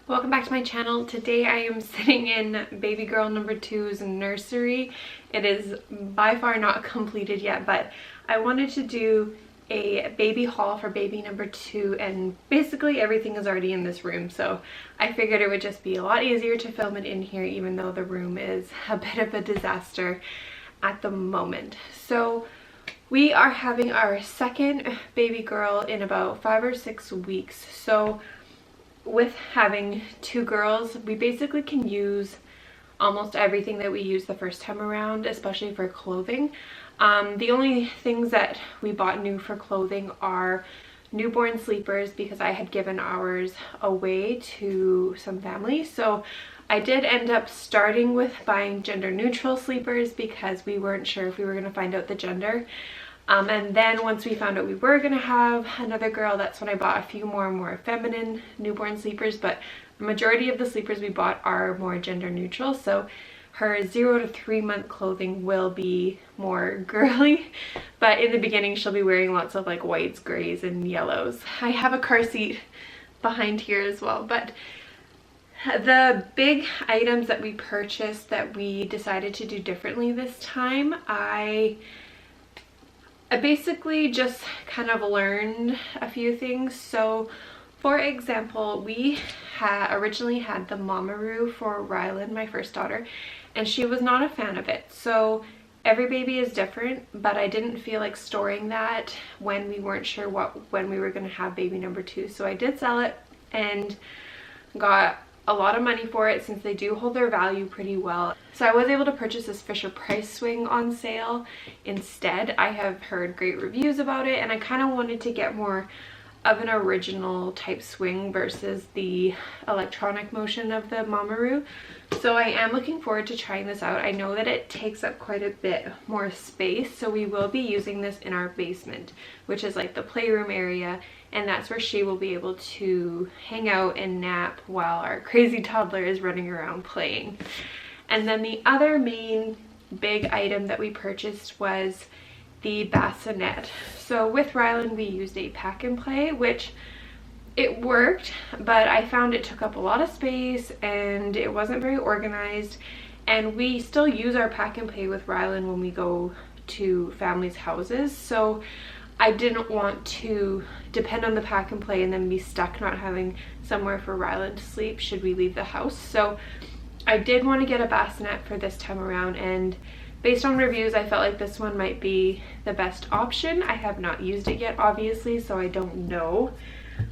Welcome back to my channel. Today I am sitting in baby girl number 2's nursery. It is by far not completed yet, but I wanted to do a baby haul for baby number 2, and basically everything is already in this room, so I figured it would just be a lot easier to film it in here, even though the room is a bit of a disaster at the moment. So we are having our second baby girl in about 5 or 6 weeks. So with having 2 girls, we basically can use almost everything that we used the first time around, especially for clothing. The only things that we bought new for clothing are newborn sleepers, because I had given ours away to some family. So I did end up starting with buying gender neutral sleepers because we weren't sure if we were going to find out the gender. And then once we found out we were going to have another girl, that's when I bought a few more feminine newborn sleepers. But the majority of the sleepers we bought are more gender neutral. So her 0 to 3 month clothing will be more girly, but in the beginning she'll be wearing lots of like whites, grays, and yellows. I have a car seat behind here as well. But the big items that we purchased that we decided to do differently this time, I basically just kind of learned a few things. So for example, we originally had the Mamaroo for Rylan, my first daughter, and she was not a fan of it. So every baby is different, but I didn't feel like storing that when we weren't sure when we were going to have baby number 2. So I did sell it and got a lot of money for it, since they do hold their value pretty well. So I was able to purchase this Fisher Price swing on sale instead. I have heard great reviews about it, and I kind of wanted to get more of an original type swing versus the electronic motion of the Mamaroo. So I am looking forward to trying this out. I know that it takes up quite a bit more space, so we will be using this in our basement, which is like the playroom area, and that's where she will be able to hang out and nap while our crazy toddler is running around playing. And then the other main big item that we purchased was the Bassinet. So with Rylan we used a pack and play, which it worked, but I found it took up a lot of space and it wasn't very organized. And we still use our pack and play with Rylan when we go to families' houses, so I didn't want to depend on the pack and play and then be stuck not having somewhere for Rylan to sleep should we leave the house. So I did want to get a bassinet for this time around, and based on reviews I felt like this one might be the best option. I have not used it yet, obviously, so I don't know.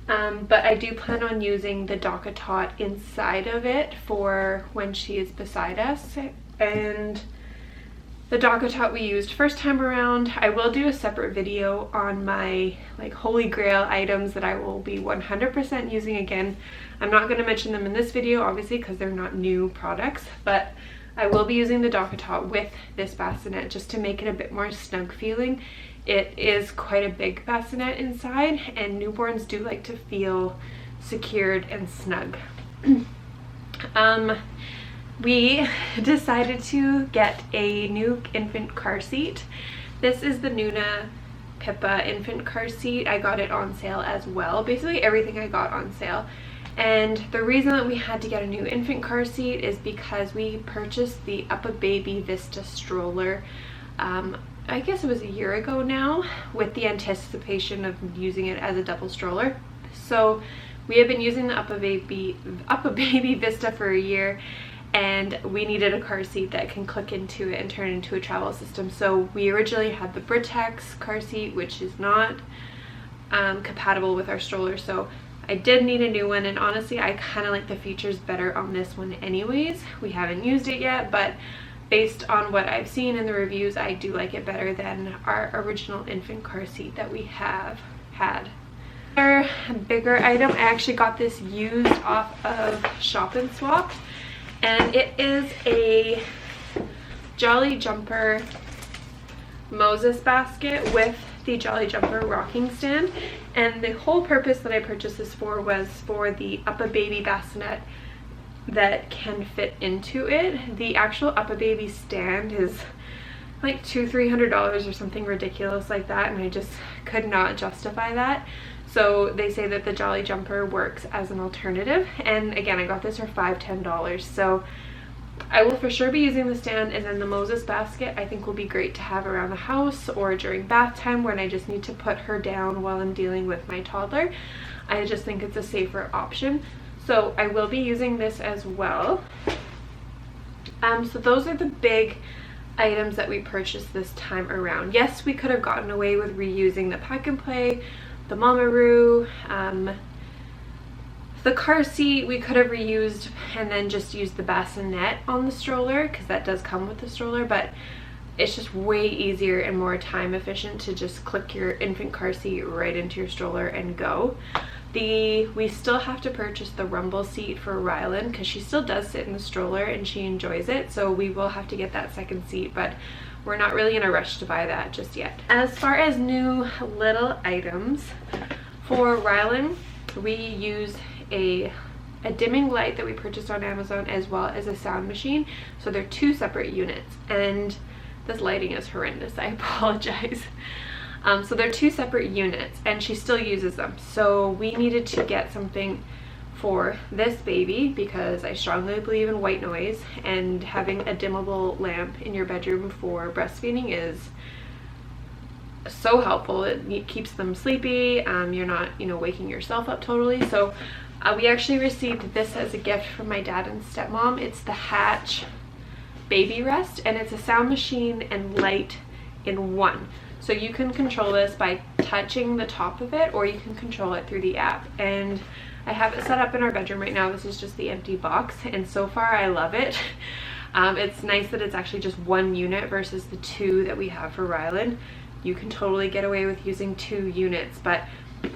But I do plan on using the Haakaa inside of it for when she is beside us. And the Haakaa we used first time around. I will do a separate video on my like holy grail items that I will be 100% using again. I'm not going to mention them in this video, obviously, because they're not new products, but I will be using the Haakaa with this bassinet just to make it a bit more snug feeling. It is quite a big bassinet inside, and newborns do like to feel secured and snug. We decided to get a new infant car seat. This is the Nuna Pipa infant car seat. I got it on sale as well. Basically everything I got on sale. And the reason that we had to get a new infant car seat is because we purchased the UppaBaby Vista stroller, I guess it was a year ago now, with the anticipation of using it as a double stroller. So we have been using the UppaBaby Vista for a year, and we needed a car seat that can click into it and turn into a travel system. So we originally had the Britax car seat, which is not compatible with our stroller, so I did need a new one. And honestly, I kind of like the features better on this one anyways. We haven't used it yet, but based on what I've seen in the reviews, I do like it better than our original infant car seat that we have had. Another bigger item, I actually got this used off of Shop and Swap, and it is a Jolly Jumper Moses basket with the Jolly Jumper rocking stand. And the whole purpose that I purchased this for was for the UppaBaby bassinet that can fit into it. The actual UppaBaby stand is like $200–300 or something ridiculous like that, and I just could not justify that. So they say that the Jolly Jumper works as an alternative. And again, I got this for $5–10. So I will for sure be using the stand, and then the Moses basket I think will be great to have around the house or during bath time when I just need to put her down while I'm dealing with my toddler. I just think it's a safer option. So I will be using this as well. So those are the big items that we purchased this time around. Yes, we could have gotten away with reusing the pack and play, the Mamaroo, the car seat we could have reused and then just used the bassinet on the stroller, because that does come with the stroller, but it's just way easier and more time efficient to just click your infant car seat right into your stroller and go. We still have to purchase the rumble seat for Rylan because she still does sit in the stroller and she enjoys it, so we will have to get that second seat, but we're not really in a rush to buy that just yet. As far as new little items, for Rylan we use a dimming light that we purchased on Amazon, as well as a sound machine. So they're two separate units, and this lighting is horrendous, I apologize. So they're two separate units and she still uses them. So we needed to get something for this baby because I strongly believe in white noise, and having a dimmable lamp in your bedroom for breastfeeding is so helpful. It keeps them sleepy. You're not, you know, waking yourself up totally. So we actually received this as a gift from my dad and stepmom. It's the Hatch Baby Rest, and it's a sound machine and light in one. So you can control this by touching the top of it, or you can control it through the app. And I have it set up in our bedroom right now. This is just the empty box, and so far I love it. It's nice that it's actually just one unit versus the two that we have for Rylan. You can totally get away with using 2 units, but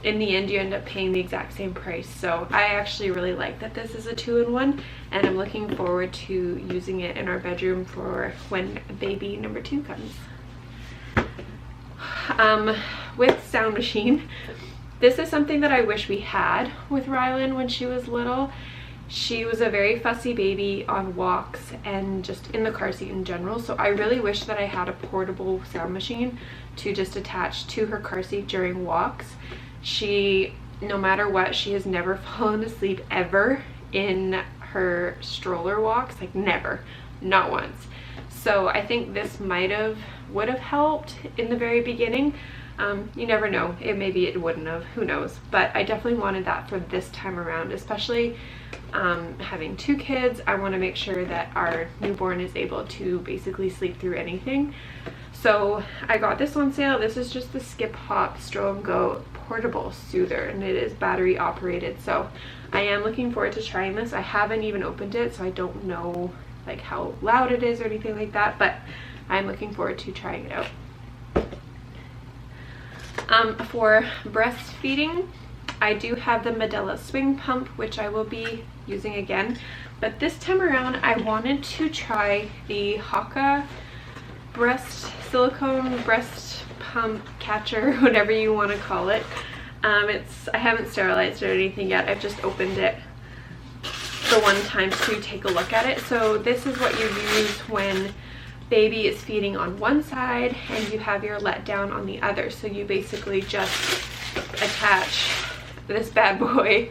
in the end you end up paying the exact same price. So I actually really like that this is a 2-in-1, and I'm looking forward to using it in our bedroom for when baby number 2 comes. With sound machine, this is something that I wish we had with Rylan when she was little. She was a very fussy baby on walks and just in the car seat in general, so I really wish that I had a portable sound machine to just attach to her car seat during walks. She, no matter what, she has never fallen asleep ever in her stroller walks, like never, not once. So I think this would have helped in the very beginning. You never know, maybe it wouldn't have, who knows, but I definitely wanted that for this time around, especially having 2 kids. I want to make sure that our newborn is able to basically sleep through anything. So I got this on sale. This is just the Skip Hop Stroll and Go portable soother, and it is battery operated. So I am looking forward to trying this. I haven't even opened it, so I don't know like how loud it is or anything like that, but I'm looking forward to trying it out. For breastfeeding, I do have the Medela swing pump, which I will be using again, but this time around I wanted to try the Haakaa silicone breast pump catcher, whatever you want to call it. I haven't sterilized it or anything yet. I've just opened it the one time to take a look at it. So this is what you use when baby is feeding on one side and you have your let down on the other. So you basically just attach this bad boy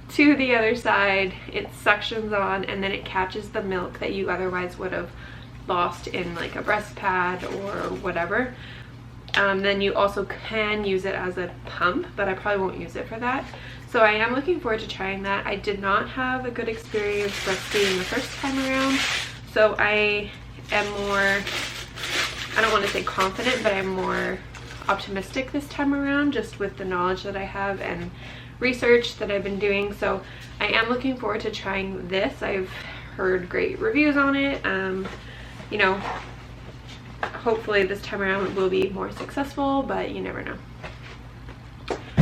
to the other side, it suctions on, and then it catches the milk that you otherwise would have lost in like a breast pad or whatever. Then you also can use it as a pump, but I probably won't use it for that. So I am looking forward to trying that. I did not have a good experience breastfeeding the first time around, so I am more, I don't want to say confident, but I'm more optimistic this time around, just with the knowledge that I have and research that I've been doing. So I am looking forward to trying this. I've heard great reviews on it. You know, hopefully this time around it will be more successful, but you never know.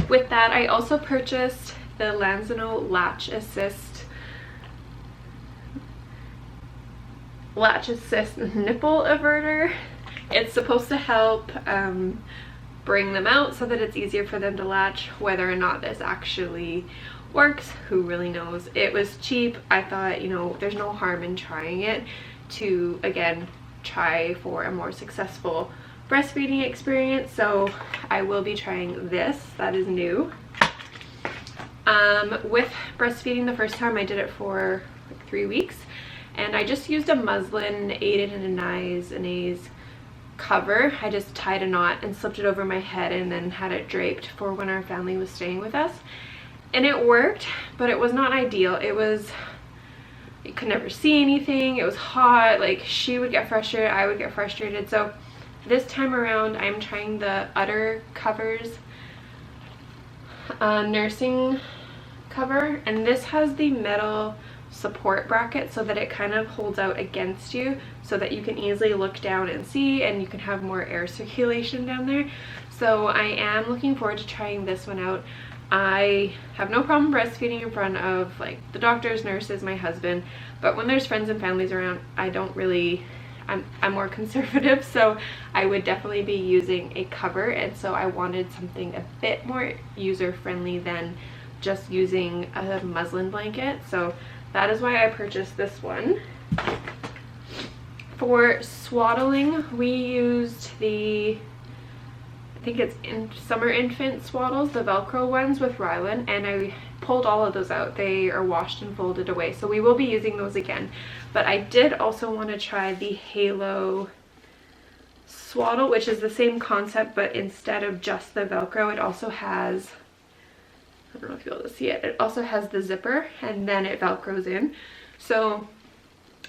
With that, I also purchased the Lansinoh Latch Assist nipple averter. It's supposed to help bring them out so that it's easier for them to latch. Whether or not this actually works, who really knows. It was cheap. I thought, you know, there's no harm in trying it to, again, try for a more successful breastfeeding experience. So I will be trying this. That is new. With breastfeeding the first time, I did it for like 3 weeks, and I just used a muslin aided in an cover. I just tied a knot and slipped it over my head and then had it draped for when our family was staying with us, and it worked, but it was not ideal. You could never see anything. It was hot. Like, she would get frustrated, I would get frustrated. So this time around I'm trying the Udder covers nursing cover, and this has the metal support bracket so that it kind of holds out against you so that you can easily look down and see, and you can have more air circulation down there. So I am looking forward to trying this one out. I have no problem breastfeeding in front of like the doctors, nurses, my husband, but when there's friends and families around, I don't really, I'm more conservative, so I would definitely be using a cover, and so I wanted something a bit more user-friendly than just using a muslin blanket. So that is why I purchased this one. For swaddling, we used the, I think it's Summer Infant Swaddles, the Velcro ones with Rylan, and I pulled all of those out. They are washed and folded away, so we will be using those again. But I did also want to try the Halo Swaddle, which is the same concept, but instead of just the Velcro, it also has, I don't know if you'll be able to see it, it also has the zipper, and then it Velcros in. So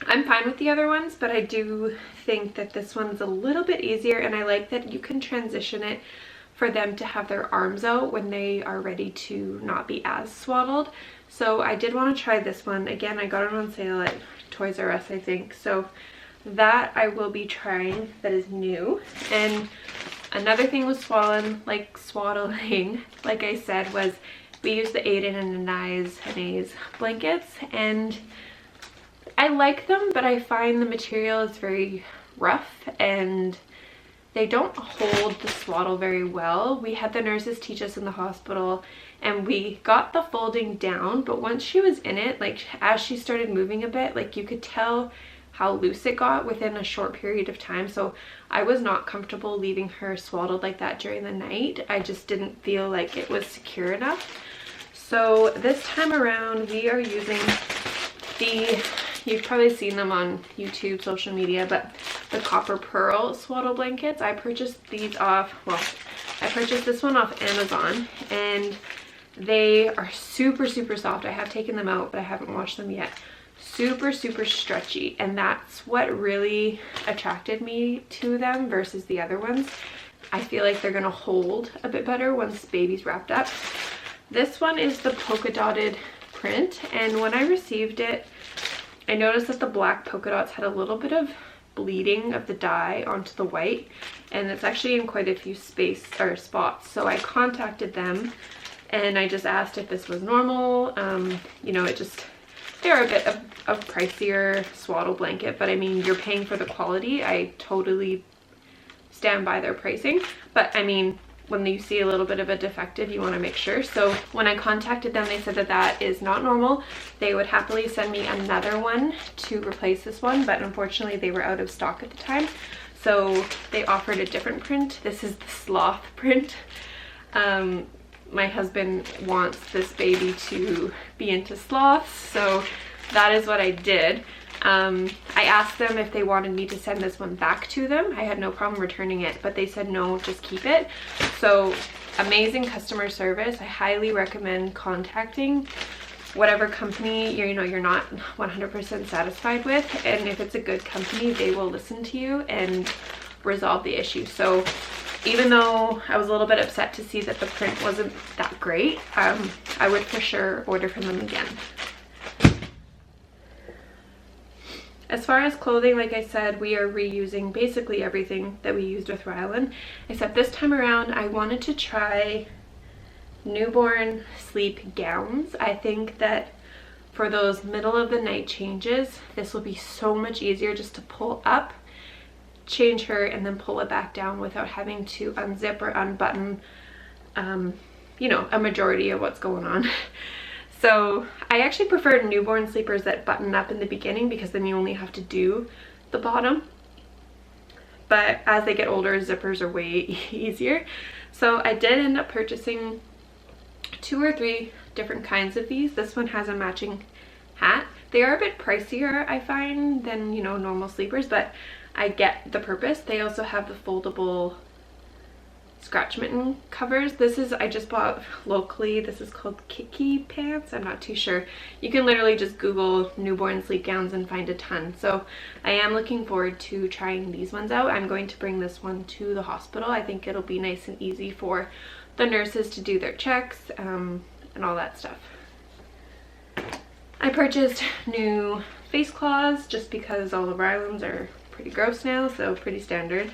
I'm fine with the other ones, but I do think that this one's a little bit easier, and I like that you can transition it for them to have their arms out when they are ready to not be as swaddled. So I did want to try this one. Again, I got it on sale at Toys R Us, I think. So that I will be trying, that is new. And another thing with swaddling, like I said, was we used the Aiden and Anais blankets, and I like them, but I find the material is very rough and they don't hold the swaddle very well. We had the nurses teach us in the hospital, and we got the folding down, but once she was in it, like as she started moving a bit, like you could tell how loose it got within a short period of time. So I was not comfortable leaving her swaddled like that during the night. I just didn't feel like it was secure enough. So this time around we are using the, you've probably seen them on YouTube, social media, but the copper pearl swaddle blankets. I purchased these off, well, I purchased this one off Amazon, and they are super soft. I have taken them out, but I haven't washed them yet. Super stretchy, and that's what really attracted me to them versus the other ones. I feel like they're gonna hold a bit better once baby's wrapped up. This one is the polka dotted print, and when I received it, I noticed that the black polka dots had a little bit of bleeding of the dye onto the white, and it's actually in quite a few spots. So I contacted them and I just asked if this was normal. You know, they're a bit of pricier swaddle blanket, but I mean, you're paying for the quality. I totally stand by their pricing, but I mean, when you see a little bit of a defective, you want to make sure. So when I contacted them, they said that that is not normal. They would happily send me another one to replace this one, but unfortunately they were out of stock at the time. So they offered a different print. This is the sloth print. My husband wants this baby to be into sloths, so that is what I did. I asked them if they wanted me to send this one back to them. I had no problem returning it, but they said no, just keep it. So amazing customer service. I highly recommend contacting whatever company you're not 100% satisfied with, and if it's a good company, they will listen to you and resolve the issue. So even though I was a little bit upset to see that the print wasn't that great, I would for sure order from them again. As far as clothing, like I said, we are reusing basically everything that we used with Rylan, except this time around I wanted to try newborn sleep gowns. I think that for those middle of the night changes, this will be so much easier just to pull up, change her, and then pull it back down without having to unzip or unbutton, you know, a majority of what's going on. So I actually prefer newborn sleepers that button up in the beginning, because then you only have to do the bottom. But as they get older, zippers are way easier. So I did end up purchasing 2 or 3 different kinds of these. This one has a matching hat. They are a bit pricier, I find, than, you know, normal sleepers, but I get the purpose. They also have the foldable scratch mitten covers. This is, I just bought locally. This is called Kiki pants. I'm not too sure. You can literally just Google newborn sleep gowns and find a ton. So I am looking forward to trying these ones out. I'm going to bring this one to the hospital. I think it'll be nice and easy for the nurses to do their checks and all that stuff. I purchased new face cloths just because all of Ryland's are pretty gross now, so pretty standard.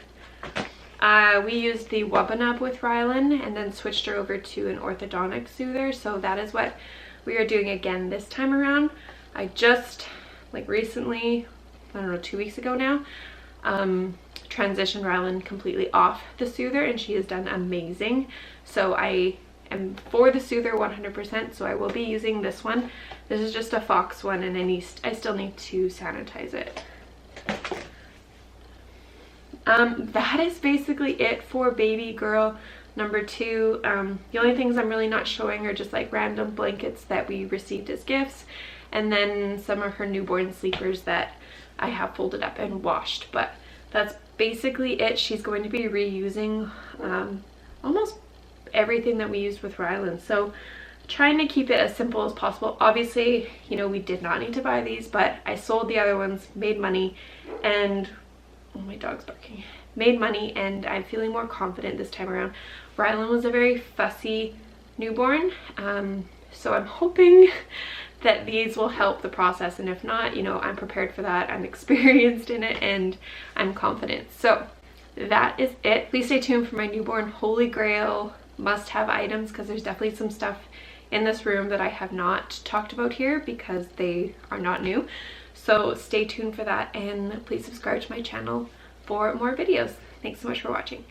We used the Wubbanub with Ryland and then switched her over to an orthodontic soother, so that is what we are doing again this time around. I just, like recently, I don't know, 2 weeks ago now, transitioned Ryland completely off the soother and she has done amazing. So I am for the soother 100%, so I will be using this one. This is just a Fox one and I still need to sanitize it. That is basically it for baby girl number 2. The only things I'm really not showing are just like random blankets that we received as gifts, and then some of her newborn sleepers that I have folded up and washed, but that's basically it. She's going to be reusing almost everything that we used with Ryland, so trying to keep it as simple as possible. Obviously, you know, we did not need to buy these, but I sold the other ones, made money, and oh, my dog's barking. Made money, and I'm feeling more confident this time around. Ryland was a very fussy newborn, so I'm hoping that these will help the process, and if not, you know, I'm prepared for that. I'm experienced in it and I'm confident. So that is it. Please stay tuned for my newborn holy grail must-have items, because there's definitely some stuff in this room that I have not talked about here because they are not new. So stay tuned for that, and please subscribe to my channel for more videos. Thanks so much for watching.